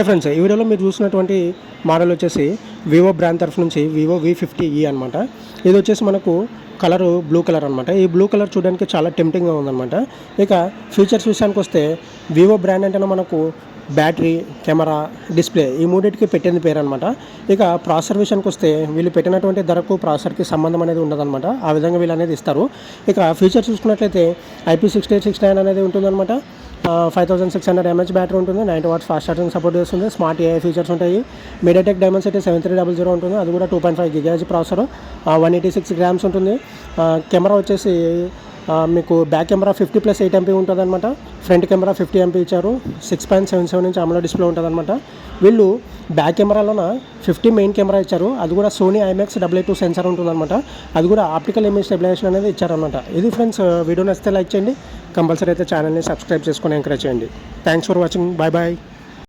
Friends, ఈ వీడియోలో మీరు చూసినటువంటి మోడల్ వచ్చేసి వివో బ్రాండ్ తరఫు నుంచి వివో V50e అనమాట. ఇది వచ్చేసి మనకు కలరు బ్లూ కలర్ అనమాట. ఈ బ్లూ కలర్ చూడడానికి చాలా టెంప్టింగ్గా ఉందన్నమాట. ఇక ఫీచర్స్ విషయానికి వస్తే వివో బ్రాండ్ అంటేనే మనకు బ్యాటరీ, కెమెరా, డిస్ప్లే ఈ మూడింటికి పెట్టింది పేరు అనమాట. ఇక ప్రాసెసర్ విషయానికి వస్తే వీళ్ళు పెట్టినటువంటి ధరకు ప్రాసెసర్కి సంబంధం అనేది ఉండదన్నమాట. ఆ విధంగా వీళ్ళు అనేది ఇస్తారు. ఇక ఫీచర్స్ చూసుకున్నట్లయితే IP6869 అనేది ఉంటుందన్నమాట. 5600 mAh బ్యాటరీ ఉంటుంది. 90 వాట్స్ ఫాస్ట్ ఛార్జింగ్ సపోర్ట్ చేస్తుంది. స్మార్ట్ AI ఫీచర్స్ ఉంటాయి. మీడియాటెక్ డైమెన్సిటీ 7300 ఉంటుంది. అది కూడా 2.5 GHz ప్రాసెసర్, 186 గ్రామ్స్ ఉంటుంది. కెమెరా వచ్చేసి మీకు బ్యాక్ కెమెరా 50+8 MP ఉంటుంది అనమాట. ఫ్రంట్ కెమెరా 50 MP ఇచ్చారు. 6.77 ఇంచ్ AMOLED డిస్ప్లే ఉంటుంది అనమాట. వీళ్ళు బ్యాక్ కెమెరాలోన 50 మెయిన్ కెమెరా ఇచ్చారు. అది కూడా సోనీ IMX AA2 సెన్సార్ ఉంటుంది అనమాట. అది కూడా ఆప్టికల్ ఇమేజ్ స్టెబిలైజేషన్ అనేది ఇచ్చారనమాట. ఇది ఫ్రెండ్స్, వీడియో నచ్చితే లైక్ చేయండి. కంపల్సరీ అయితే ఛానల్ని సబ్స్క్రైబ్ చేసుకొని ఎంకరేజ్ చేయండి. Thanks for watching. Bye bye.